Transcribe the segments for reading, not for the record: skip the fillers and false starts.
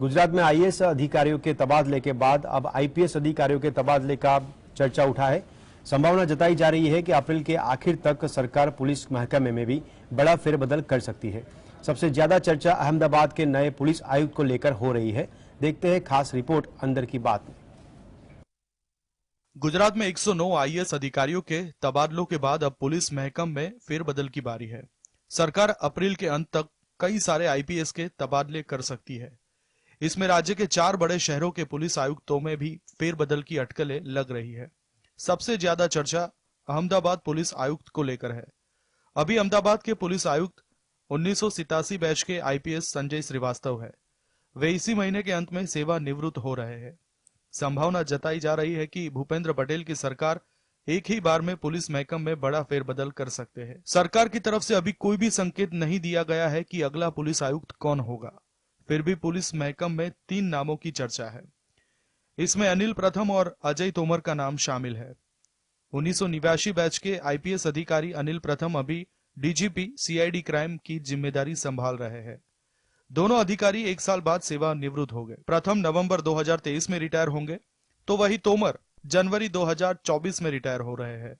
गुजरात में आईएएस अधिकारियों के तबादले के बाद अब आईपीएस अधिकारियों के तबादले का चर्चा उठा है। संभावना जताई जा रही है कि अप्रैल के आखिर तक सरकार पुलिस महकमे में भी बड़ा फेरबदल कर सकती है। सबसे ज्यादा चर्चा अहमदाबाद के नए पुलिस आयुक्त को लेकर हो रही है। देखते हैं खास रिपोर्ट अंदर की बात में। गुजरात में 109 आईएएस अधिकारियों के तबादलों के बाद अब पुलिस महकम में फेरबदल की बारी है। सरकार अप्रैल के अंत तक कई सारे आईपीएस के तबादले कर सकती है। इसमें राज्य के 4 बड़े शहरों के पुलिस आयुक्तों में भी फेरबदल की अटकलें लग रही है। सबसे ज्यादा चर्चा अहमदाबाद पुलिस आयुक्त को लेकर है। अभी अहमदाबाद के पुलिस आयुक्त 1987 बैच के आईपीएस संजय श्रीवास्तव है। वे इसी महीने के अंत में सेवा निवृत्त हो रहे हैं। संभावना जताई जा रही है कि भूपेंद्र पटेल की सरकार एक ही बार में पुलिस महकम में बड़ा फेरबदल कर सकते हैं। सरकार की तरफ से अभी कोई भी संकेत नहीं दिया गया है कि अगला पुलिस आयुक्त कौन होगा। फिर भी पुलिस महकम में 3 नामों की चर्चा है। इसमें अनिल प्रथम और अजय तोमर का नाम शामिल है। 1989 बैच के आईपीएस अधिकारी अनिल प्रथम अभी डीजीपी सीआईडी क्राइम की जिम्मेदारी संभाल रहे हैं। दोनों अधिकारी 1 साल बाद सेवा निवृत्त हो गए। प्रथम नवंबर 2023 में रिटायर होंगे, तो वही तोमर जनवरी 2024 में रिटायर हो रहे हैं।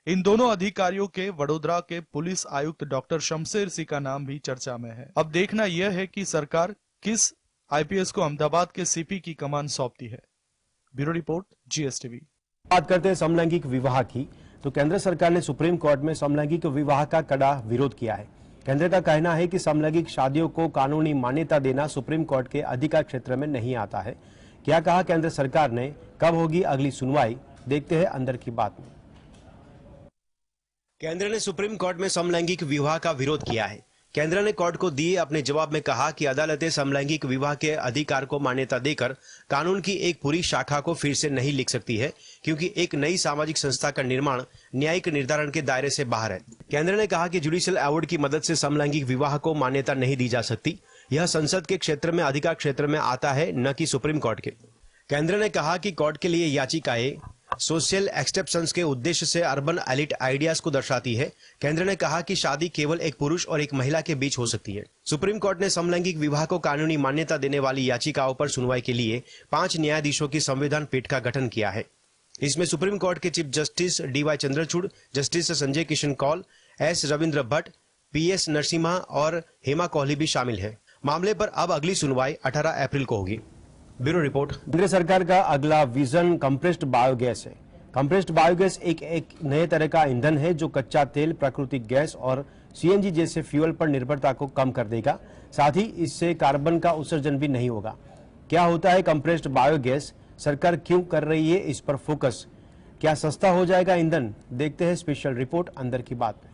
इन दोनों अधिकारियों के वडोदरा के पुलिस आयुक्त डॉक्टर शमशेर सिंह का नाम भी चर्चा में है। अब देखना यह है कि सरकार किस आईपीएस को अहमदाबाद के सीपी की कमान सौंपती है। Bureau report, GSTV. बात करते हैं समलैंगिक विवाह की, तो केंद्र सरकार ने सुप्रीम कोर्ट में समलैंगिक विवाह का कड़ा विरोध किया है। केंद्र का कहना है कि समलैंगिक शादियों को कानूनी मान्यता देना सुप्रीम कोर्ट के अधिकार क्षेत्र में नहीं आता है। क्या कहा केंद्र सरकार ने, कब होगी अगली सुनवाई, देखते हैं अंदर की बात में। केंद्र ने सुप्रीम कोर्ट में समलैंगिक विवाह का विरोध किया है। केंद्र ने कोर्ट को दिए अपने जवाब में कहा कि अदालतें समलैंगिक विवाह के अधिकार को मान्यता देकर कानून की एक पूरी शाखा को फिर से नहीं लिख सकती है, क्योंकि एक नई सामाजिक संस्था का निर्माण न्यायिक निर्धारण के दायरे से बाहर है। केंद्र ने कहा कि जुडिशियल अवार्ड की मदद से समलैंगिक विवाह को मान्यता नहीं दी जा सकती। यह संसद के क्षेत्र में अधिकार क्षेत्र में आता है, न कि सुप्रीम कोर्ट के। केंद्र ने कहा कि कोर्ट के लिए याचिकाएं सोशल एक्सेप्शंस के उद्देश्य से अर्बन एलिट आइडियाज को दर्शाती है। केंद्र ने कहा कि शादी केवल एक पुरुष और एक महिला के बीच हो सकती है। सुप्रीम कोर्ट ने समलैंगिक विवाह को कानूनी मान्यता देने वाली याचिकाओं पर सुनवाई के लिए 5 न्यायाधीशों की संविधान पीठ का गठन किया है। इसमें सुप्रीम कोर्ट के chief justice D Y Chandrachud, justice Sanjay Kishan Kaul, S Ravindra Bhat, P S Narasimha और हेमा कोहली भी शामिल है। मामले पर अब अगली सुनवाई 18 अप्रैल को होगी। Bureau report. केंद्र सरकार का अगला विजन कंप्रेस्ड बायोगैस है। कंप्रेस्ड बायोगैस एक नए तरह का ईंधन है जो कच्चा तेल, प्राकृतिक गैस और सीएनजी जैसे फ्यूल पर निर्भरता को कम कर देगा। साथ ही इससे कार्बन का उत्सर्जन भी नहीं होगा। क्या होता है कंप्रेस्ड बायोगैस, सरकार क्यों कर रही है इस पर फोकस, क्या सस्ता हो जाएगा ईंधन, देखते हैं स्पेशल रिपोर्ट अंदर की बात में।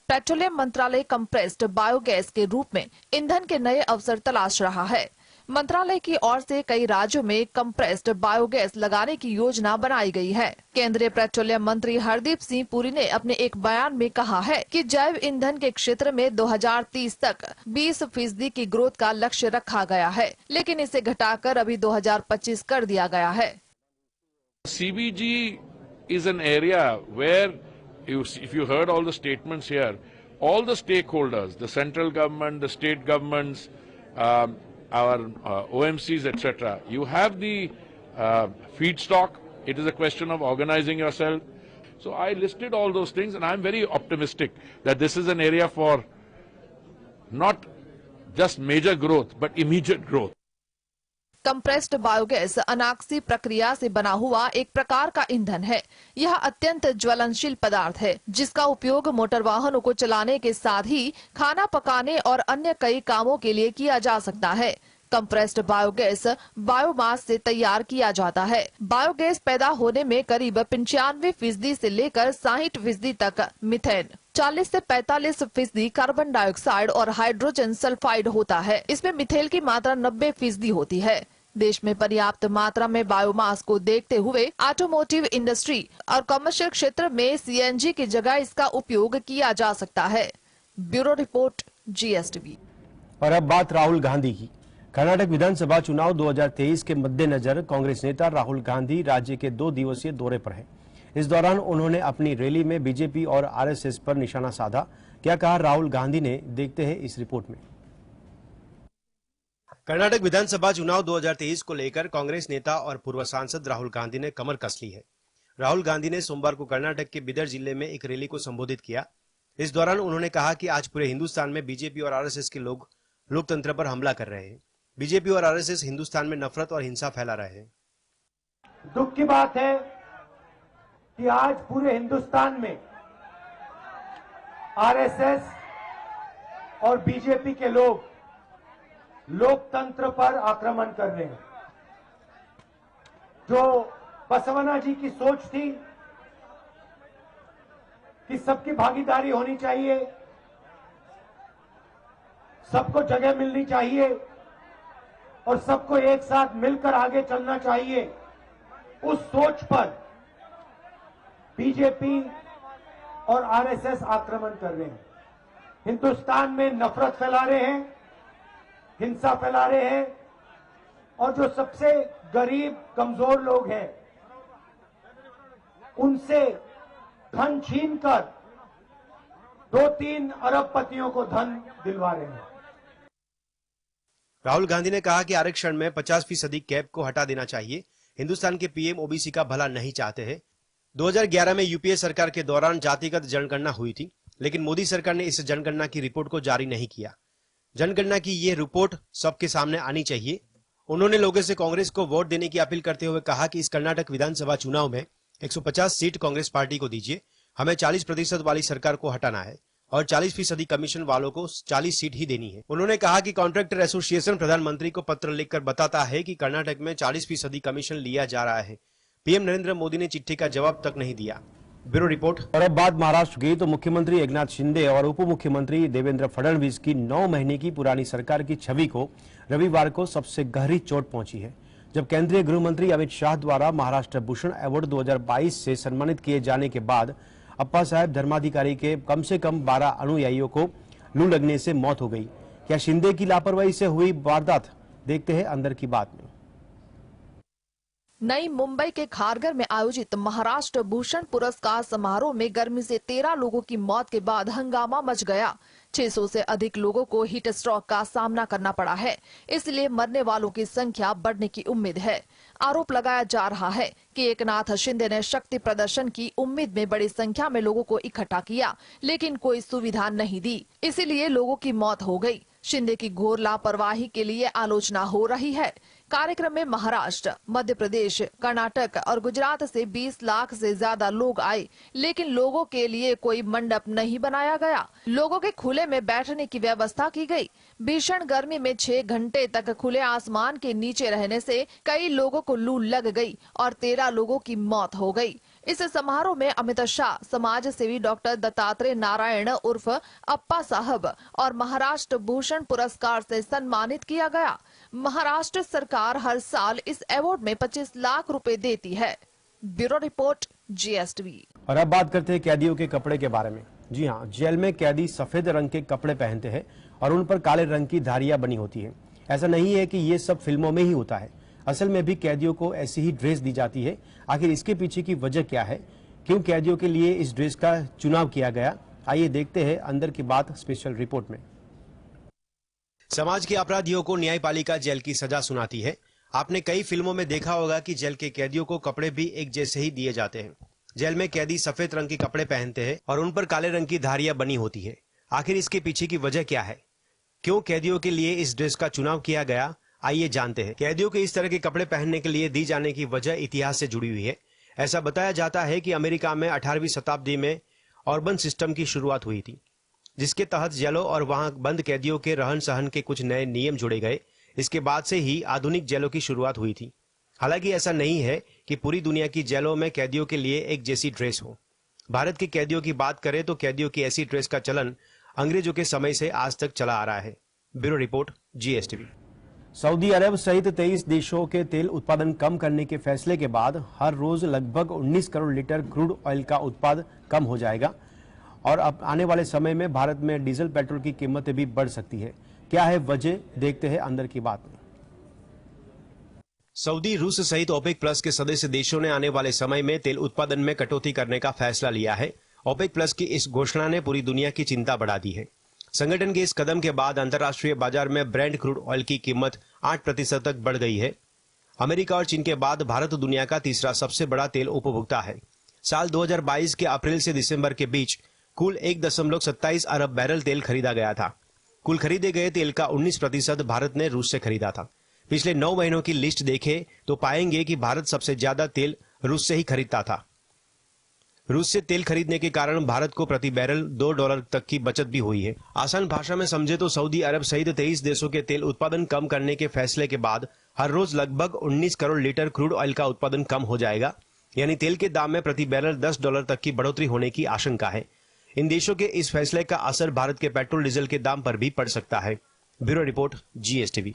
पेट्रोलियम मंत्रालय कंप्रेस्ड बायोगैस के रूप में ईंधन के नए अवसर तलाश रहा है। मंत्रालय की ओर से कई राज्यों में कंप्रेस्ड बायोगैस लगाने की योजना बनाई गई है। केंद्रीय पेट्रोलियम मंत्री हरदीप सिंह पुरी ने अपने एक बयान में कहा है कि जैव ईंधन के क्षेत्र में 2030 तक 20% की ग्रोथ का लक्ष्य रखा गया है, लेकिन इसे घटाकर अभी 2025 कर दिया गया है। CBG is an area where if you heard all the statements here, all the stakeholders, the central government, the state governments, our OMCs, etc. You have the feedstock. It is a question of organizing yourself. So I listed all those things, and I'm very optimistic that this is an area for not just major growth, but immediate growth. Compressed biogas अनाक्सी प्रक्रिया से बना हुआ एक प्रकार का ईंधन है। यह अत्यंत ज्वलनशील पदार्थ है जिसका उपयोग मोटर वाहनों को चलाने के साथ ही खाना पकाने और अन्य कई कामों के लिए किया जा सकता है। कंप्रेस्ड बायोगैस बायोमास से तैयार किया जाता है। बायोगैस पैदा होने में करीब 95% से लेकर 60% तक मीथेन, 40 से 45% कार्बन डाइऑक्साइड और हाइड्रोजन सल्फाइड होता है। इसमें मिथेल की मात्रा 90% होती है। देश में पर्याप्त मात्रा में बायोमास को देखते हुए ऑटोमोटिव इंडस्ट्री और कमर्शियल क्षेत्र में सीएनजी की जगह इसका उपयोग किया जा सकता है। Bureau report, GSTV. और अब बात राहुल गांधी की। कर्नाटक विधानसभा चुनाव 2023 के मद्देनजर कांग्रेस नेता राहुल गांधी राज्य के 2 दिवसीय दौरे पर हैं। इस दौरान उन्होंने अपनी रैली में बीजेपी और आरएसएस पर निशाना साधा। क्या कहा राहुल गांधी ने, देखते हैं इस रिपोर्ट में। कर्नाटक विधानसभा चुनाव 2023 को लेकर कांग्रेस नेता और पूर्व सांसद राहुल गांधी ने कमर कस ली है। राहुल गांधी ने सोमवार को कर्नाटक के बिदर जिले में एक रैली को संबोधित किया। इस दौरान उन्होंने कहा कि आज पूरे हिंदुस्तान में बीजेपी और आरएसएस के लोग लोकतंत्र पर हमला कर रहे हैं। बीजेपी और आरएसएस हिंदुस्तान में नफरत और हिंसा फैला रहे हैं। दुख की बात है कि आज पूरे हिंदुस्तान में आरएसएस और बीजेपी के लोग लोकतंत्र पर आक्रमण कर रहे हैं। जो बसवना जी की सोच थी कि सबकी भागीदारी होनी चाहिए, सबको जगह मिलनी चाहिए और सबको एक साथ मिलकर आगे चलना चाहिए, उस सोच पर बीजेपी और आरएसएस आक्रमण कर रहे हैं। हिंदुस्तान में नफरत फैला रहे हैं, हिंसा फैला रहे हैं और जो सबसे गरीब कमजोर लोग हैं उनसे धन छीनकर 2-3 अरबपतियों को धन दिलवा रहे हैं। राहुल गांधी ने कहा कि आरक्षण में 50% कैप को हटा देना चाहिए। हिंदुस्तान के पीएम ओबीसी का भला नहीं चाहते हैं। 2011 में यूपीए सरकार के दौरान जातिगत जनगणना हुई थी, लेकिन मोदी सरकार ने इस जनगणना की रिपोर्ट को जारी नहीं किया। जनगणना की ये रिपोर्ट सबके सामने आनी चाहिए। उन्होंने लोगों से कांग्रेस को वोट देने की अपील करते हुए कहा कि इस कर्नाटक विधानसभा चुनाव में 150 सीट कांग्रेस पार्टी को दीजिए। हमें 40% वाली सरकार को हटाना है और 40% कमीशन वालों को 40 सीट ही देनी है। उन्होंने कहा कि कॉन्ट्रैक्टर एसोसिएशन प्रधानमंत्री को पत्र लिखकर बताता है कि कर्नाटक में 40% कमीशन लिया जा रहा है। पीएम नरेंद्र मोदी ने चिट्ठी का जवाब तक नहीं दिया। Bureau report. और अब बात महाराष्ट्र की, तो मुख्यमंत्री एकनाथ शिंदे और उप मुख्यमंत्री देवेंद्र फडणवीस की 9 महीने की पुरानी सरकार की छवि को रविवार को सबसे गहरी चोट पहुंची है, जब केंद्रीय गृह मंत्री अमित शाह द्वारा महाराष्ट्र भूषण अवार्ड 2022 से सम्मानित किए जाने के बाद अप्पा साहेब धर्माधिकारी के कम से कम 12 अनुयायियों को लू लगने से मौत हो गई। क्या शिंदे की लापरवाही से हुई वारदात? देखते हैं अंदर की बात में। नई मुंबई के खारघर में आयोजित महाराष्ट्र भूषण पुरस्कार समारोह में गर्मी से 13 लोगों की मौत के बाद हंगामा मच गया। 600 से अधिक लोगों को हीट स्ट्रोक का सामना करना पड़ा है, इसलिए मरने वालों की संख्या बढ़ने की उम्मीद है। आरोप लगाया जा रहा है कि एकनाथ शिंदे ने शक्ति प्रदर्शन की उम्मीद में बड़ी संख्या में लोगों को इकट्ठा किया, लेकिन कोई सुविधा नहीं दी, इसीलिए लोगों की मौत हो गई। शिंदे की घोर लापरवाही के लिए आलोचना हो रही है। कार्यक्रम में महाराष्ट्र, मध्य प्रदेश, कर्नाटक और गुजरात से 20 लाख से ज्यादा लोग आए, लेकिन लोगों के लिए कोई मंडप नहीं बनाया गया। लोगों के खुले में बैठने की व्यवस्था की गई। भीषण गर्मी में 6 घंटे तक खुले आसमान के नीचे रहने से कई लोगों को लू लग गई और 13 लोगों की मौत हो गई। इस समारोह में अमित शाह, समाज सेवी डॉक्टर दत्तात्रेय नारायण उर्फ अप्पा साहब और महाराष्ट्र भूषण पुरस्कार से सम्मानित किया गया। महाराष्ट्र सरकार हर साल इस अवार्ड में 25 लाख रुपए देती है। Bureau report, GSTV। और अब बात करते हैं कैदियों के कपड़े के बारे में। जी हाँ, जेल में कैदी सफेद रंग के कपड़े पहनते हैं और उन पर काले रंग की धारियां बनी होती है। ऐसा नहीं है कि ये सब फिल्मों में ही होता है, असल में भी कैदियों को ऐसी ही ड्रेस दी जाती है। आखिर इसके पीछे की वजह क्या है? क्यों कैदियों के लिए इस ड्रेस का चुनाव किया गया? आइए देखते हैं अंदर की बात स्पेशल रिपोर्ट में। समाज के अपराधियों को न्यायपालिका जेल की सजा सुनाती है। आपने कई फिल्मों में देखा होगा कि जेल के कैदियों को कपड़े भी एक जैसे ही दिए जाते हैं। जेल में कैदी सफेद रंग के कपड़े पहनते हैं और उन पर काले रंग की धारियां बनी होती है। आखिर इसके पीछे की वजह क्या है? क्यों कैदियों के लिए इस ड्रेस का चुनाव किया गया? आइए जानते हैं। कैदियों के इस तरह के कपड़े पहनने के लिए दी जाने की वजह इतिहास से जुड़ी हुई है। ऐसा बताया जाता है कि अमेरिका में 18वीं शताब्दी में ऑर्बन सिस्टम की शुरुआत हुई थी, जिसके तहत जेलों और वहां बंद कैदियों के रहन सहन के कुछ नए नियम जोड़े गए। इसके बाद से ही आधुनिक जेलों की शुरुआत हुई थी। हालांकि ऐसा नहीं है कि पूरी दुनिया की जेलों में कैदियों के लिए एक जैसी ड्रेस हो। भारत के कैदियों की बात करें तो कैदियों की ऐसी ड्रेस का चलन अंग्रेजों के समय से आज तक चला आ रहा है। Bureau report, GSTV। सऊदी अरब सहित 23 देशों के तेल उत्पादन कम करने के फैसले के बाद हर रोज लगभग 19 करोड़ लीटर क्रूड ऑयल का उत्पादन कम हो जाएगा और अब आने वाले समय में भारत में डीजल पेट्रोल की कीमतें भी बढ़ सकती है। क्या है वजह? देखते हैं अंदर की बात में। सऊदी, रूस सहित ओपेक प्लस के सदस्य देशों ने आने वाले समय में तेल उत्पादन में कटौती करने का फैसला लिया है। ओपेक प्लस की इस घोषणा ने पूरी दुनिया की चिंता बढ़ा दी है। संगठन के इस कदम के बाद अंतर्राष्ट्रीय बाजार में ब्रेंट क्रूड ऑयल की कीमत 8% तक बढ़ गई है। अमेरिका और चीन के बाद भारत दुनिया का तीसरा सबसे बड़ा तेल उपभोक्ता है। साल 2022 के अप्रैल से दिसंबर के बीच कुल 1.27 अरब बैरल तेल खरीदा गया था। कुल खरीदे गए तेल का 19% भारत ने रूस से खरीदा था। पिछले 9 महीनों की लिस्ट देखें तो पाएंगे कि भारत सबसे ज्यादा तेल रूस से ही खरीदता था। रूस से तेल खरीदने के कारण भारत को प्रति बैरल $2 तक की बचत भी हुई है। आसान भाषा में समझे तो सऊदी अरब सहित 23 देशों के तेल उत्पादन कम करने के फैसले के बाद हर रोज लगभग 19 करोड़ लीटर क्रूड ऑयल का उत्पादन कम हो जाएगा, यानी तेल के दाम में प्रति बैरल $10 तक की बढ़ोतरी होने की आशंका है। इन देशों के इस फैसले का असर भारत के पेट्रोल डीजल के दाम पर भी पड़ सकता है। Bureau report, GSTV।